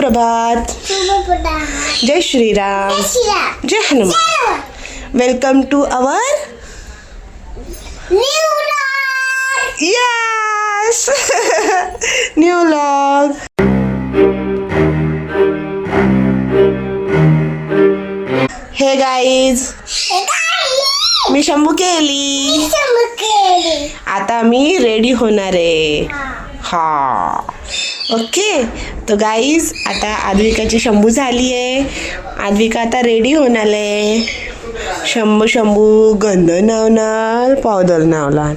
सुप्रभात. जय श्रीराम. जय Hanuman. Welcome to our new vlog. Yes new vlog. Hey guys, मी शंभू केली. आता मी रेडी होणार आहे. हा ओके. तो गाईज, आता आद्विकाची शंभू झाली आहे. आद्विका आता रेडी होणार आहे. शंभू शंभू गंध लावणार, पावडर लावणार,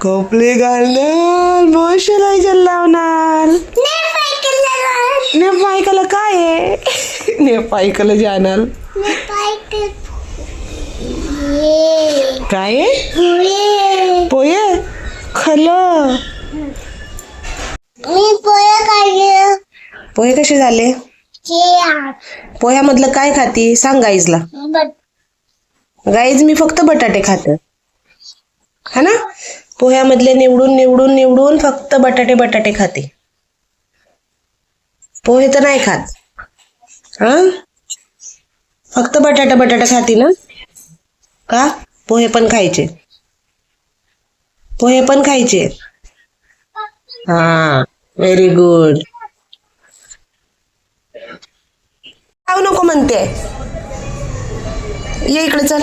कपडे घालणार, मॉइश्चरायझर लावणार. नेपायकला काय आहे? नेपायकला जाणार काय आहे? पोहे खलं. मी पोहे खाल्ले. पोहे कसे झाले? पोह्यामधलं काय खाती सांग गाईजला. गाईज, मी फक्त बटाटे खाते, हा ना. पोह्यामधले निवडून निवडून निवडून फक्त बटाटे बटाटे खाते. पोहे तर नाही खात. हा, फक्त बटाटा बटाटा खाती ना. का? पोहे पण खायचे, पोहे पण खायचे. हा, व्हेरी गुड. जाऊ नको म्हणते. ये इकडे चल.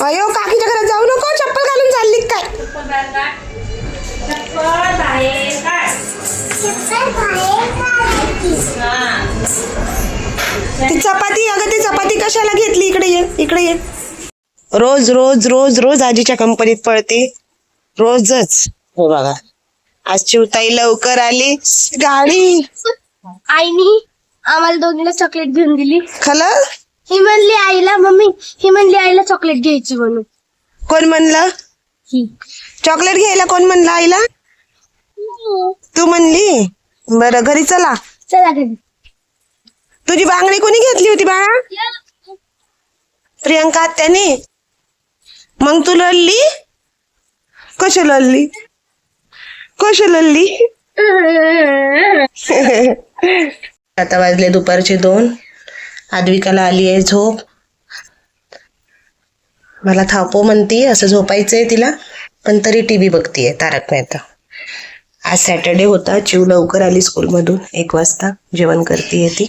अयो, काकीच्या घरात जाऊ नको. चप्पल घालून चालली काय? ती चपाती, अगं ती चपाती कशाला घेतली? इकडे ये, इकडे ये. रोज रोज रोज रोज आजीच्या कंपनीत पळते, रोजच. हो बघा, आज चिवताई लवकर आली. गाडी आईनी आम्हाला दोघीला चॉकलेट घेऊन दिली. खलं. ही म्हणली आईला, मम्मी ही म्हणली आईला चॉकलेट घ्यायची म्हणून. कोण म्हणलं चॉकलेट घ्यायला? कोण म्हणलं आईला? तू म्हणली. बरं, घरी चला. चला घरी. तुझी बांगडी कोणी घेतली होती बाळा? प्रियंका आत्याने. मग तू लढली कशी? लढली कशी? लढली. आता वाजले दुपारचे 2. आद्विकाला आली आहे झोप. मला थापो म्हणती, असं झोपायचंय तिला, पण तरी टीव्ही बघतीये तारक मेहता. आज सॅटर्डे होता. चिव लवकर आली स्कूलमधून 1 वाजता. जेवण करतीये ती.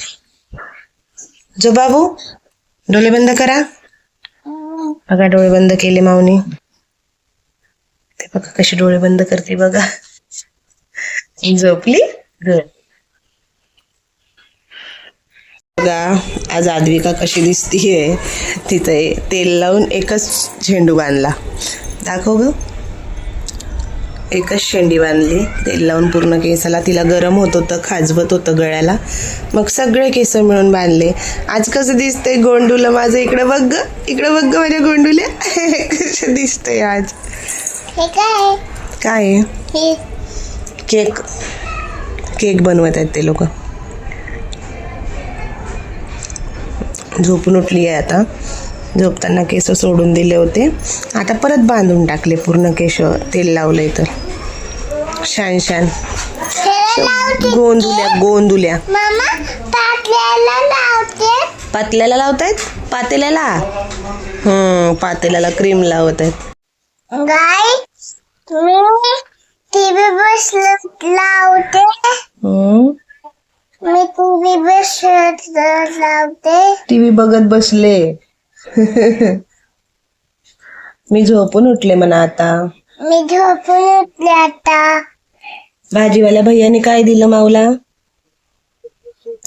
जो बाबू, डोळे बंद करा. बघा, डोळे बंद केले माऊनी. ते बघा कशी डोळे बंद करते बघा. झोपली. बघा आज आद्विका कशी दिसतीये. तिथे तेल लावून एकच झेंडू बांधला. दाखव ग. एकच शेंडी बांधली तेल लावून पूर्ण केसाला. तिला गरम होत होतं, खाजवत होतं गळ्याला, मग सगळे केस मिळून बांधले. आज कसं दिसतंय गोंडूला माझं? इकडे बघ ग, इकडे बघ ग माझ्या गोंडूल्या. कसं दिसतंय आज? हे काय? काय आहे? केक. केक बनवत आहेत ते लोक. झोपून उठली आहे आता. झोपताना केस सोडून दिले होते, आता परत बांधून टाकले पूर्ण केस. तेल लावलंय तर छान छान गोंदुल्या गोंदुल्या. मामा पातल्याला लावते. पातल्याला लावतायत? पातेल्याला. पातेल्याला क्रीम लावत आहेत. गाय मी टीव्ही बसत लावते. मी टीव्ही बसत लावते. टीव्ही बघत बसले. मी झोपून उठले म्हणा आता. मी झोपून उठले आता. भाजीवाल्या भैयाने काय दिलं माऊला?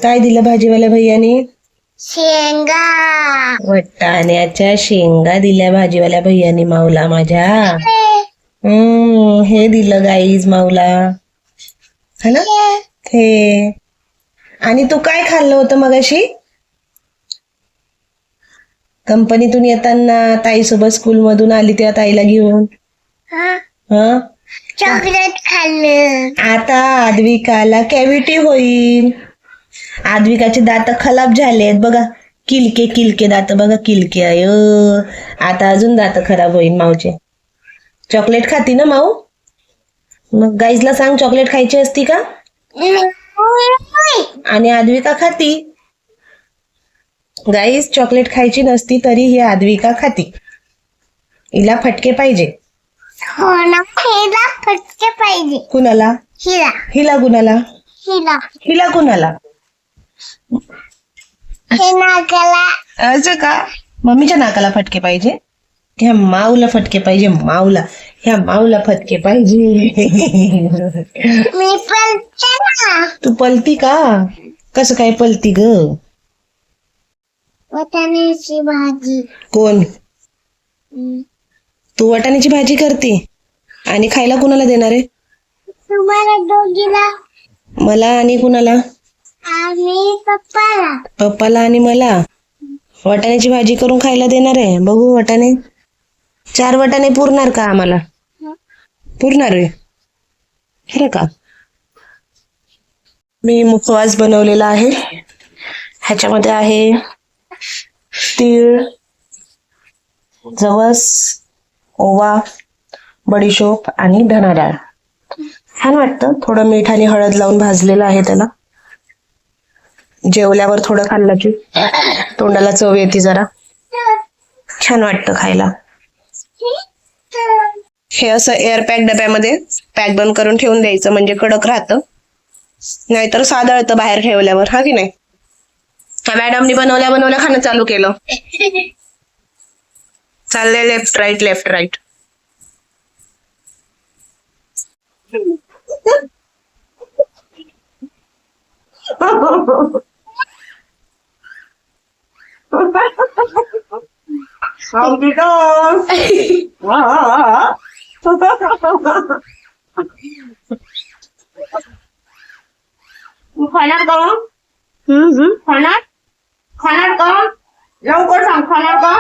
काय दिलं भाजीवाल्या भैयाने? शेंगा. वाटाण्याच्या शेंगा दिल्या भाजीवाल्या भैयाने माऊला माझ्या. हे दिलं गाईज माऊला, है ना. हे. आणि तू काय खाल्लं होतं मगाशी? कंपनीतून येताना ताईसोबत स्कूल मधून आली तेव्हा ताईला घेऊन चॉकलेट खाल्लं. आता आद्विकाला कॅव्हिटी होईल. आद्विकाचे दात खराब झालेत बघा. किलके किलके दात बघा, किलके. आय आता अजून दात खराब होईल माऊचे. चॉकलेट खाती ना माऊ? मग गाईजला सांग चॉकलेट खायची असती का? आणि आद्विका खाती. गाईस, चॉकलेट खायची नसती तरी ही आद्विका खाती. हिला फटके पाहिजे. हो ना, हिला फटके पाहिजे. कुणाला? हिला. हिला कुणाला? हिला. हिला कुणाला? हे नाकाला. असं का? मम्मीच्या नाकाला फटके पाहिजे. ह्या माऊला फटके पाहिजे. माऊला, ह्या माऊला फटके पाहिजे. मी पळते ना. तू पलती का? कसं काय पलती ग? वाटाण्याची भाजी. कोण? तू वाटाण्याची भाजी करते आणि खायला कुणाला देणार आहे? तुम्हाला दोघीला. मला आणि कुणाला? आणि पप्पाला. पप्पाला आणि मला वाटाण्याची भाजी करून खायला देणार आहे. बघू वाटाणे. 4 वाटाणे पुरणार का आम्हाला? पुरणार आहे खरं का? मी मुखवास बनवलेला आहे. ह्याच्यामध्ये आहे तीळ, जवस, ओवा, बडीशोप आणि धना डाळ. छान वाटतं. थोडं मीठ आणि हळद लावून भाजलेलं आहे त्याला. जेवल्यावर थोडं खाल्लं की तोंडाला चव येते जरा. छान वाटतं खायला. हे असं एअर पॅक डब्यामध्ये पॅक बंद करून ठेवून द्यायचं, म्हणजे कडक राहतं. नाहीतर सादळतं बाहेर ठेवल्यावर, हा की नाही? ह्या मॅडमनी बनवल्या खाणं चालू केलं. चाललंय लेफ्ट राईट लेफ्ट राईट. खाणार का? खाणार खाणार का? लवकर सांग, खाणार का?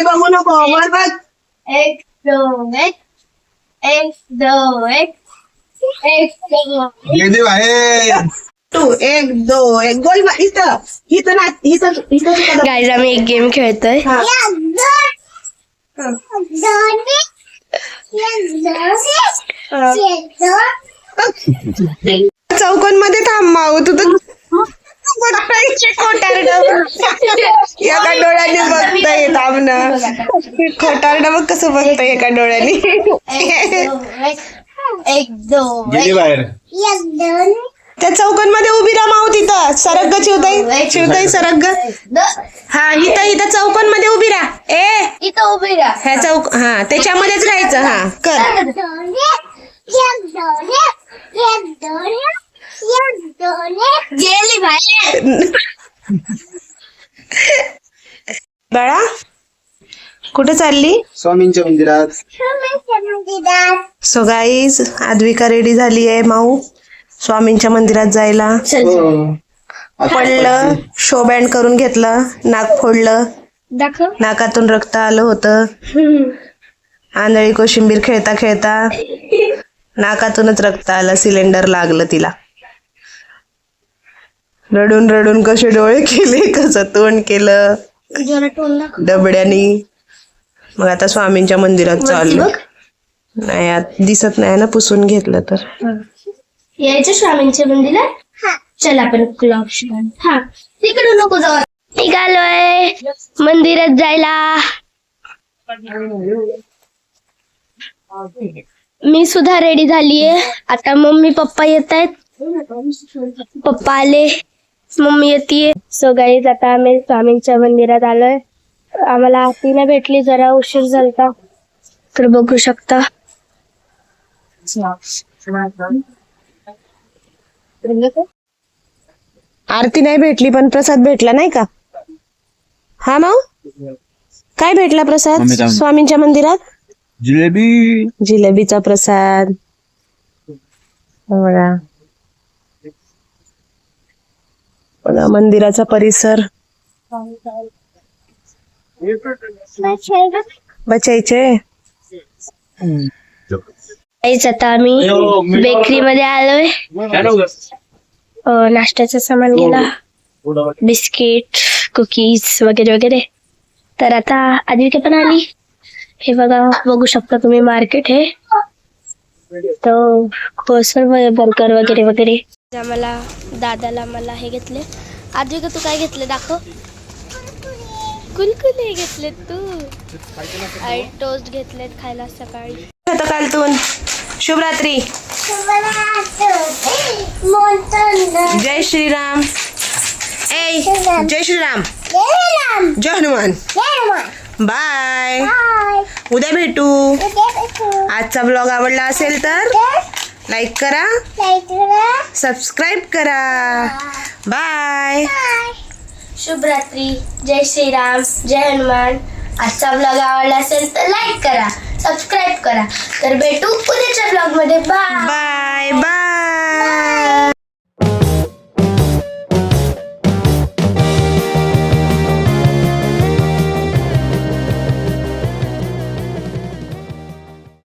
बघू नको, वर बघ. 1 2 1 2 1 गेली बाहेर. तू 1 2 1 गोल मार. इथं इथं ना, इथं. गाईज, आम्ही एक गेम खेळतोय. चौकोनमध्ये थांब माऊ. तू तर खोटारड एका डोळ्याने बघताय. थांब ना, खोटारड बघ कसं बघताय एका डोळ्याने. 1 2 गेली बाहेर. त्या चौकोनमध्ये उभी राहा माऊ. तिथं सरक ग शिवताई सरक ग. हा, इथं चौकोनमध्ये उभी राहा. इथं उभी राहा. ह्या चौक, हा त्याच्यामध्येच राहायचं. हा कर. गेली बाहेर. बाळा, कुठे चालली? स्वामींच्या मंदिरात. सो गाईज, आद्विका रेडी झाली आहे माऊ स्वामींच्या मंदिरात जायला. हो. पडलं, शो बँड करून घेतलं, नाक फोडलं, दाखव. नाकातून रक्त आलं होतं. आंधळी कोशिंबीर खेळता खेळता नाकातूनच रक्त आलं. सिलेंडर लागलं तिला. रडून रडून कसे डोळे केले, कसं तोंड केलं जरा तोंड दाखव. डबड्यानी. मग आता स्वामींच्या मंदिरात चाललो. नाही, आत दिसत नाही ना, पुसून घेतलं तर. यायचं स्वामींच्या मंदिरात. चल आपण क्लॉक शिकून. हा, तिकडे नको जाऊ. निघालोय मंदिरात जायला. मी सुद्धा रेडी झालीये. आता मम्मी पप्पा येत आहेत. पप्पा आले, मम्मी येते. सो गाईज, आता आम्ही स्वामींच्या मंदिरात आलोय. आम्हाला आरती नाही भेटली, जरा उशीर झालता, तर बघू शकता. आरती नाही भेटली पण प्रसाद भेटला नाही का? हा माऊ, काय भेटला प्रसाद स्वामींच्या मंदिरात? जिलेबी. जिलेबीचा प्रसाद. बघा बघा मंदिराचा परिसर. बचायचे. काहीच आता आम्ही बेकरी मध्ये आलोय. नाश्त्याचं सामान गेला, बिस्किट, कुकीज वगैरे वगैरे. तर आता आदित्य पण आली. हे बघा, बघू शकता तुम्ही, मार्केट हे तो सर्व बर्गर वगैरे वगैरे. मला दादाला मला हे घेतले. आदित्य तू काय घेतले दाखव. कुलकुले घेतलेत तू, आणि टोस्ट घेतलेत खायला सकाळी. आता कालतून शुभरात्री. जय श्रीराम. ए जय श्रीराम, जय हनुमान. बाय. उद्या भेटू. आजचा ब्लॉग आवडला असेल तर लाईक करा, सबस्क्राईब करा. बाय. शुभरात्री, जय श्रीराम, जय हनुमान. आजचा ब्लॉग आवडला असेल तर लाईक करा, सबस्क्राईब करा. तर भेटू उद्याच्या ब्लॉग मध्ये. Bye bye bye.